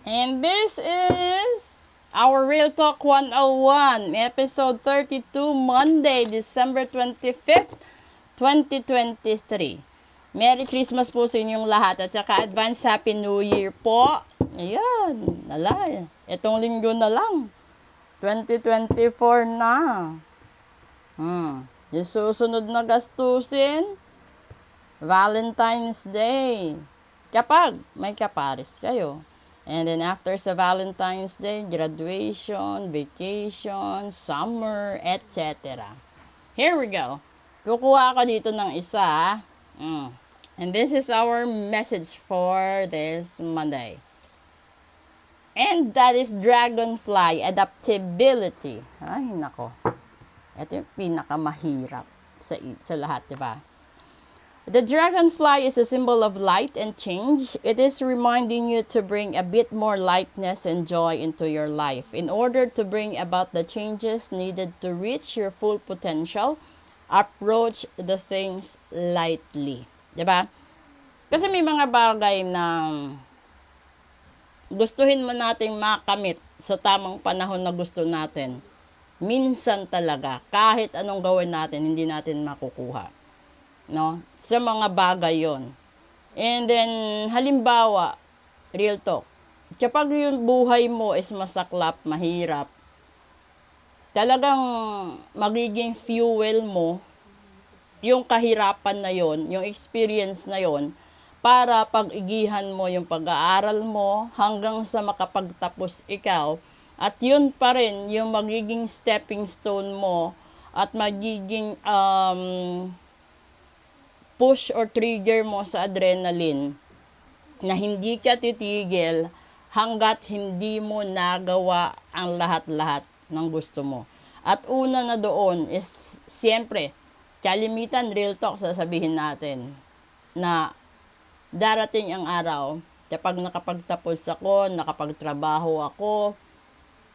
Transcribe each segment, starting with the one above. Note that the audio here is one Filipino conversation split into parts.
And this is our Real Talk 101, episode 32, Monday, December 25th, 2023. Merry Christmas po sa inyong lahat at saka advance Happy New Year po. Ayan, itong linggo na lang. 2024 na. Yung susunod na gastusin, Valentine's Day. Kapag may kapares kayo. And then after sa Valentine's Day, graduation, vacation, summer, etc. Here we go. Kukuha ako dito ng isa. And this is our message for this Monday. And that is dragonfly adaptability. Ay, nako. Ito yung pinakamahirap sa lahat, di ba? The dragonfly is a symbol of light and change. It is reminding you to bring a bit more lightness and joy into your life in order to bring about the changes needed to reach your full potential. Approach the things lightly. Diba? Kasi may mga bagay na gustuhin mo nating makamit sa tamang panahon na gusto natin. Minsan talaga, kahit anong gawin natin, hindi natin makukuha. No? Sa mga bagay yon. And then, halimbawa, real talk, kapag yung buhay mo is masaklap, mahirap, talagang magiging fuel mo yung kahirapan na yon, yung experience na yon, para pag-igihan mo yung pag-aaral mo hanggang sa makapagtapos ikaw. At yun pa rin yung magiging stepping stone mo at magiging push or trigger mo sa adrenaline na hindi ka titigil hanggat hindi mo nagawa ang lahat-lahat ng gusto mo. At una na doon is, siyempre, kalimitan, real talk, sasabihin natin na darating ang araw, kapag nakapagtapos ako, nakapagtrabaho ako,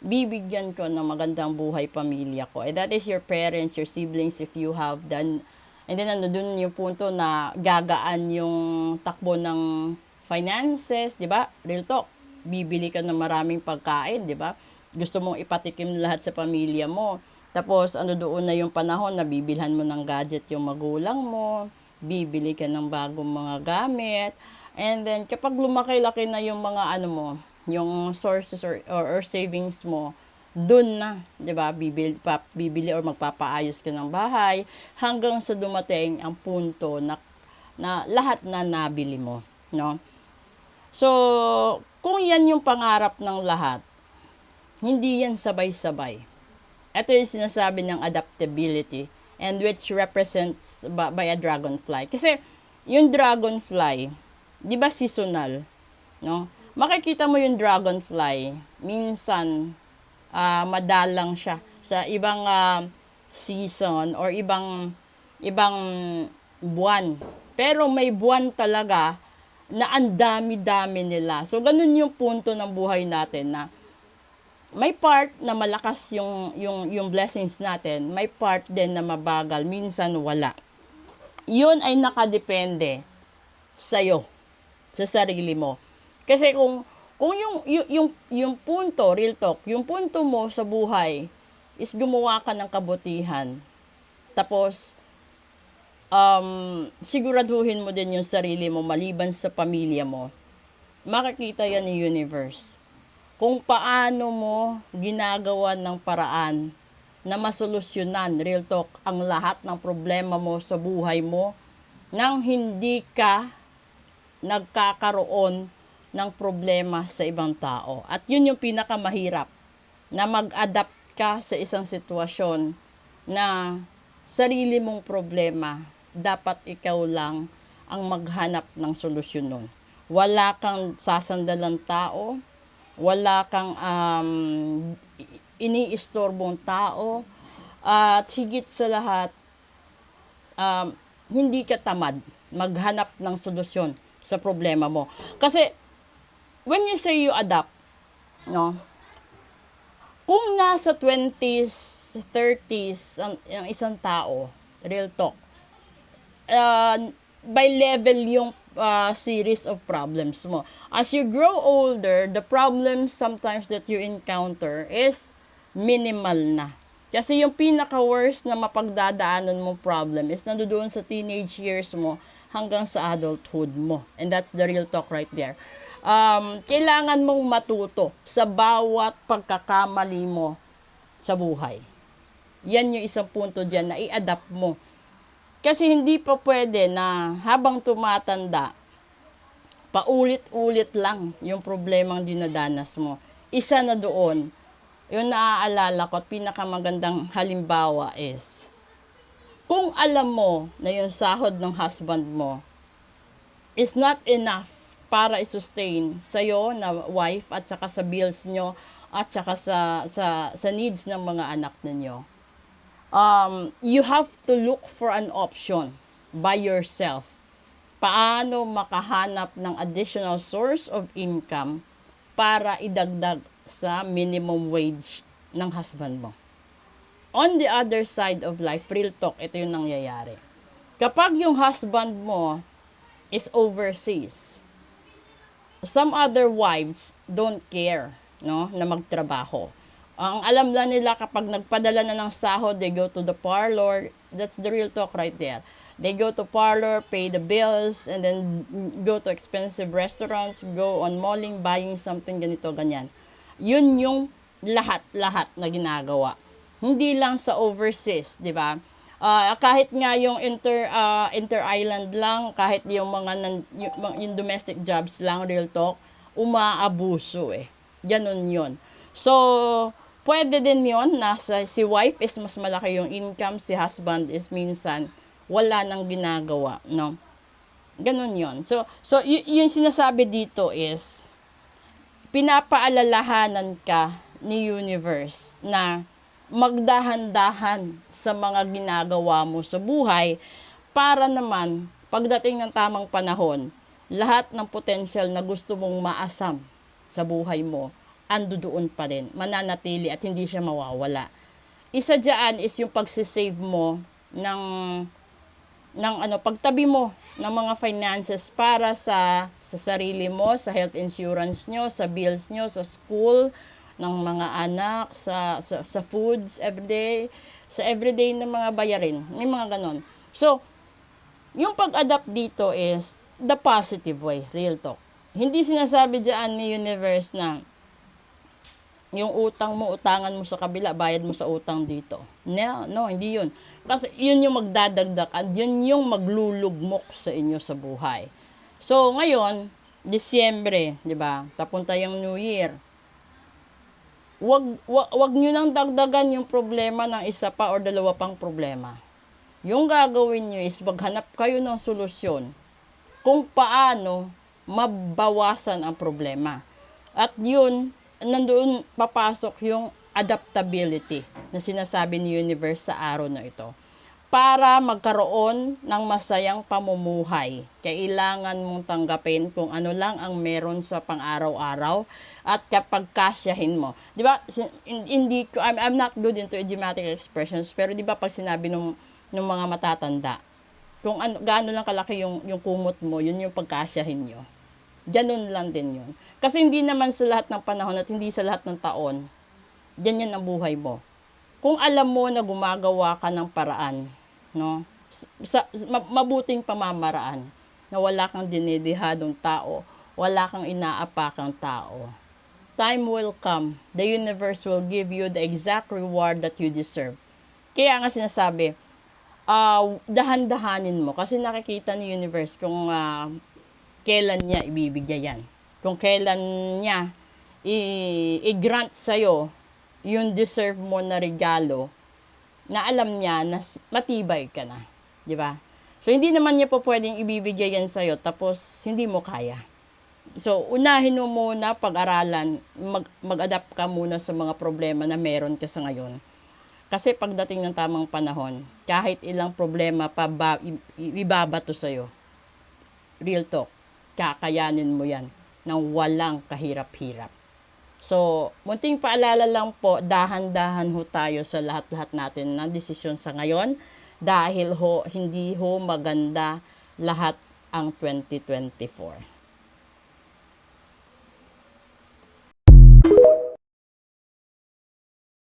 bibigyan ko ng magandang buhay pamilya ko. And that is your parents, your siblings, if you have done. And then, dun yung punto na gagaan yung takbo ng finances, di ba? Real talk. Bibili ka ng maraming pagkain, di ba? Gusto mong ipatikim lahat sa pamilya mo. Tapos, doon na yung panahon na bibilhan mo ng gadget yung magulang mo. Bibili ka ng bagong mga gamit. And then, kapag lumaki-laki na yung mga yung sources or savings mo, dun na, 'di ba? Bibili or magpapaayos ka ng bahay hanggang sa dumating ang punto na lahat na nabili mo, no? So, kung yan yung pangarap ng lahat, hindi yan sabay-sabay. Ito yung sinasabi ng adaptability, and which represents by a dragonfly. Kasi yung dragonfly, 'di ba seasonal, no? Makikita mo yung dragonfly, minsan madalang siya sa ibang season or ibang buwan. Pero may buwan talaga na ang dami-dami nila. So, ganun yung punto ng buhay natin na may part na malakas yung blessings natin, may part din na mabagal, minsan wala. Yun ay nakadepende sa'yo, sa sarili mo. Kasi kung yung punto, real talk, yung punto mo sa buhay is gumawa ka ng kabutihan. Tapos, siguraduhin mo din yung sarili mo maliban sa pamilya mo. Makikita yan ng universe. Kung paano mo ginagawa ng paraan na masolusyonan, real talk, ang lahat ng problema mo sa buhay mo nang hindi ka nagkakaroon ng problema sa ibang tao. At yun yung pinakamahirap, na mag-adapt ka sa isang sitwasyon na sarili mong problema, dapat ikaw lang ang maghanap ng solusyon nun. Wala kang sasandalang tao, wala kang iniistorbong tao, at higit sa lahat, hindi ka tamad maghanap ng solusyon sa problema mo. Kasi, when you say you adapt, no? Kung nasa 20s, 30s ang isang tao, real talk, by level yung series of problems mo. As you grow older, the problems sometimes that you encounter is minimal na. Kasi yung pinaka-worst na mapagdadaanan mo problem is nandoon sa teenage years mo hanggang sa adulthood mo. And that's the real talk right there. Kailangan mong matuto sa bawat pagkakamali mo sa buhay. Yan yung isang punto dyan na i-adapt mo. Kasi hindi pa pwede na habang tumatanda, paulit-ulit lang yung problemang dinadanas mo. Isa na doon, yung naaalala ko at pinakamagandang halimbawa is, kung alam mo na yung sahod ng husband mo is not enough para i-sustain sa'yo na wife at saka sa bills nyo at saka sa needs ng mga anak ninyo, you have to look for an option by yourself. Paano makahanap ng additional source of income para idagdag sa minimum wage ng husband mo. On the other side of life, real talk, ito yung nangyayari. Kapag yung husband mo is overseas, some other wives don't care, no, na magtrabaho. Ang alam lang nila kapag nagpadala na ng sahod, they go to the parlor. That's the real talk right there. They go to parlor, pay the bills, and then go to expensive restaurants, go on malling, buying something, ganito, ganyan. Yun yung lahat-lahat na ginagawa. Hindi lang sa overseas, di ba? Kahit nga yung inter-island lang, kahit yung mga yung domestic jobs lang, real talk, umaabuso eh. Ganun yun. So, pwede din yun na si wife is mas malaki yung income, si husband is minsan wala nang ginagawa, no? Ganun yun. So yung sinasabi dito is, pinapaalalahanan ka ni universe na magdahan-dahan sa mga ginagawa mo sa buhay para naman pagdating ng tamang panahon, lahat ng potential na gusto mong maasam sa buhay mo, ando doon pa rin, mananatili at hindi siya mawawala. Isa dyan is yung pagsisave mo ng pagtabi mo ng mga finances para sa sarili mo, sa health insurance nyo, sa bills nyo, sa school ng mga anak, sa foods everyday, sa everyday ng mga bayarin. May mga ganon. So, yung pag-adapt dito is the positive way, real talk. Hindi sinasabi dyan ni universe na yung utang mo, utangan mo sa kabila, bayad mo sa utang dito. No, hindi yun. Kasi yun yung magdadagdag at yun yung maglulugmok sa inyo sa buhay. So, ngayon, Disyembre, di ba? Papunta yung New Year. Wag nyo nang dagdagan yung problema ng isa pa or dalawa pang problema. Yung gagawin nyo is maghanap kayo ng solusyon kung paano mabawasan ang problema. At yun, nandoon papasok yung adaptability na sinasabi ni universe sa araw na ito. Para magkaroon ng masayang pamumuhay, kailangan mong tanggapin kung ano lang ang meron sa pang-araw-araw at kapag kasyahin mo. Di ba, I'm not good into idiomatic expressions, pero di ba pag sinabi ng mga matatanda, kung gaano lang kalaki yung kumot mo, yun yung pagkasyahin nyo. Ganun lang din yun. Kasi hindi naman sa lahat ng panahon at hindi sa lahat ng taon, ganyan ang buhay mo. Kung alam mo na gumagawa ka ng paraan, no, mabuting pamamaraan, na wala kang dinidihadong tao, wala kang inaapakang tao, time will come, the universe will give you the exact reward that you deserve. Kaya nga sinasabi, dahan-dahanin mo, kasi nakikita ni universe kung kailan niya ibibigay yan. Kung kailan niya i-grant sa'yo yung deserve mo na regalo na alam niya na matibay ka na. Di ba? So, hindi naman niya po pwedeng ibibigay yan sa'yo tapos hindi mo kaya. So, unahin mo muna pag-aralan, mag-adapt ka muna sa mga problema na meron ka sa ngayon. Kasi pagdating ng tamang panahon, kahit ilang problema pa ibabato sa'yo, real talk, kakayanin mo yan ng walang kahirap-hirap. So, munting paalala lang po, dahan-dahan ho tayo sa lahat-lahat natin ng desisyon sa ngayon dahil hindi ho maganda lahat ang 2024.